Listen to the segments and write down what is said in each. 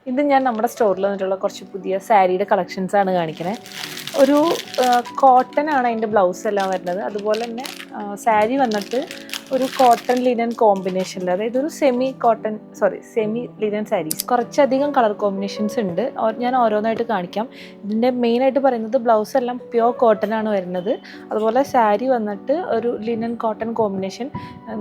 ഇത് ഞാൻ നമ്മുടെ സ്റ്റോറിൽ വന്നിട്ടുള്ള കുറച്ച് പുതിയ സാരിയുടെ കളക്ഷൻസ് ആണ് കാണിക്കണേ. ഒരു കോട്ടൺ ആണ് അതിൻ്റെ ബ്ലൗസ് എല്ലാം വരുന്നത്. അതുപോലെ തന്നെ സാരി വന്നിട്ട് ഒരു കോട്ടൺ ലിനൻ കോമ്പിനേഷനിൽ, അതായത് ഒരു സെമി ലിനൻ സാരീസ്. കുറച്ചധികം കളർ കോമ്പിനേഷൻസ് ഉണ്ട്. ഞാൻ ഓരോന്നായിട്ട് കാണിക്കാം. ഇതിൻ്റെ മെയിനായിട്ട് പറയുന്നത് ബ്ലൗസ് എല്ലാം പ്യോർ കോട്ടൺ ആണ് വരുന്നത്. അതുപോലെ സാരി വന്നിട്ട് ഒരു ലിനൻ കോട്ടൺ കോമ്പിനേഷൻ.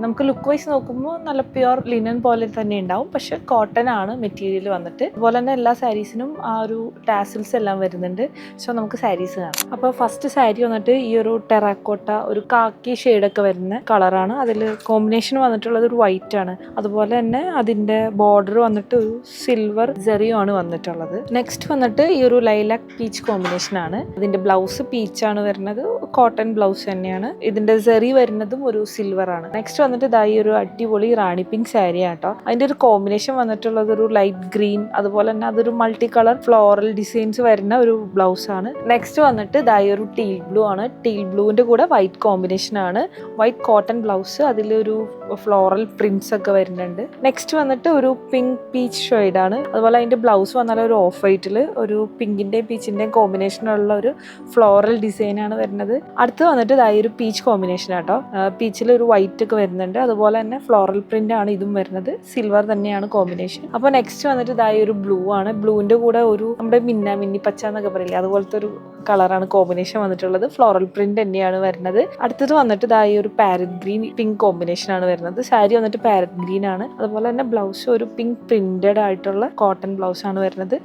നമുക്ക് ലുക്ക് വൈസ് നോക്കുമ്പോൾ നല്ല പ്യോർ ലിനൻ പോലെ തന്നെ ഉണ്ടാവും, പക്ഷെ കോട്ടൺ ആണ് മെറ്റീരിയൽ വന്നിട്ട്. അതുപോലെ തന്നെ എല്ലാ സാരീസിനും ആ ഒരു ടാസിൽസ് എല്ലാം വരുന്നുണ്ട്. സോ നമുക്ക് സാരീസ് കാണാം. അപ്പോൾ ഫസ്റ്റ് സാരി വന്നിട്ട് ഈ ഒരു ടെറാക്കോട്ട, ഒരു കാക്കി ഷെയ്ഡൊക്കെ വരുന്ന കളറാണ്. അതിൽ കോമ്പിനേഷൻ വന്നിട്ടുള്ളത് ഒരു വൈറ്റ് ആണ്. അതുപോലെ തന്നെ അതിൻ്റെ ബോർഡർ വന്നിട്ട് ഒരു സിൽവർ ജെറിയാണ് വന്നിട്ടുള്ളത്. നെക്സ്റ്റ് വന്നിട്ട് ഈ ഒരു ലൈലാക് പീച്ച് കോമ്പിനേഷൻ ആണ്. ഇതിൻ്റെ ബ്ലൗസ് പീച്ചാണ് വരുന്നത്, കോട്ടൺ ബ്ലൗസ് തന്നെയാണ്. ഇതിൻ്റെ ജെറി വരുന്നതും ഒരു സിൽവർ ആണ്. നെക്സ്റ്റ് വന്നിട്ട് ഇതായി ഒരു അടിപൊളി റാണി പിങ്ക് സാരി ആട്ടോ. അതിൻ്റെ ഒരു കോമ്പിനേഷൻ വന്നിട്ടുള്ളത് ഒരു ലൈറ്റ് ഗ്രീൻ, അതുപോലെ തന്നെ അതൊരു മൾട്ടി കളർ ഫ്ലോറൽ ഡിസൈൻസ് വരുന്ന ഒരു ബ്ലൗസ് ആണ്. നെക്സ്റ്റ് വന്നിട്ട് ഇതായി ഒരു ടീൽ ബ്ലൂ ആണ്. ടീൽ ബ്ലൂവിൻ്റെ കൂടെ വൈറ്റ് കോമ്പിനേഷൻ ആണ്. വൈറ്റ് കോട്ടൺ ബ്ലൗസ്, അതിലൊരു ഫ്ലോറൽ പ്രിന്റ്സ് ഒക്കെ വരുന്നുണ്ട്. നെക്സ്റ്റ് വന്നിട്ട് ഒരു പിങ്ക് പീച്ച് ഷെയ്ഡാണ്. അതുപോലെ അതിൻ്റെ ബ്ലൗസ് വന്നാൽ ഒരു ഓഫ് വൈറ്റിൽ ഒരു പിങ്കിൻ്റെയും പീച്ചിൻ്റെയും കോമ്പിനേഷനുള്ള ഒരു ഫ്ലോറൽ ഡിസൈനാണ് വരുന്നത്. അടുത്ത് വന്നിട്ട് ഇതായി ഒരു പീച്ച് കോമ്പിനേഷൻ ആട്ടോ. പീച്ചിൽ ഒരു വൈറ്റ് ഒക്കെ വരുന്നുണ്ട്. അതുപോലെ തന്നെ ഫ്ലോറൽ പ്രിന്റ് ആണ് ഇതും വരുന്നത്. സിൽവർ തന്നെയാണ് കോമ്പിനേഷൻ. അപ്പോൾ നെക്സ്റ്റ് വന്നിട്ട് ഇതായി ഒരു ബ്ലൂ ആണ്. ബ്ലൂവിൻ്റെ കൂടെ ഒരു നമ്മുടെ മിന്നി പച്ച എന്നൊക്കെ പറയില്ലേ, അതുപോലത്തെ ഒരു കളറാണ് കോമ്പിനേഷൻ വന്നിട്ടുള്ളത്. ഫ്ലോറൽ പ്രിന്റ് തന്നെയാണ് വരുന്നത്. അടുത്തത് വന്നിട്ട് ഇതായി ഒരു പാരറ്റ് ഗ്രീൻ പിങ്ക് കോമ്പിനേഷൻ ആണ് വരുന്നത്. സാരി വന്നിട്ട് പാരറ്റ് ഗ്രീൻ ആണ്. അതുപോലെ തന്നെ ബ്ലൗസ് ഒരു പിങ്ക് പ്രിന്റഡ് ആയിട്ടുള്ള കോട്ടൺ ബ്ലൗസ് ആണ് വരുന്നത്.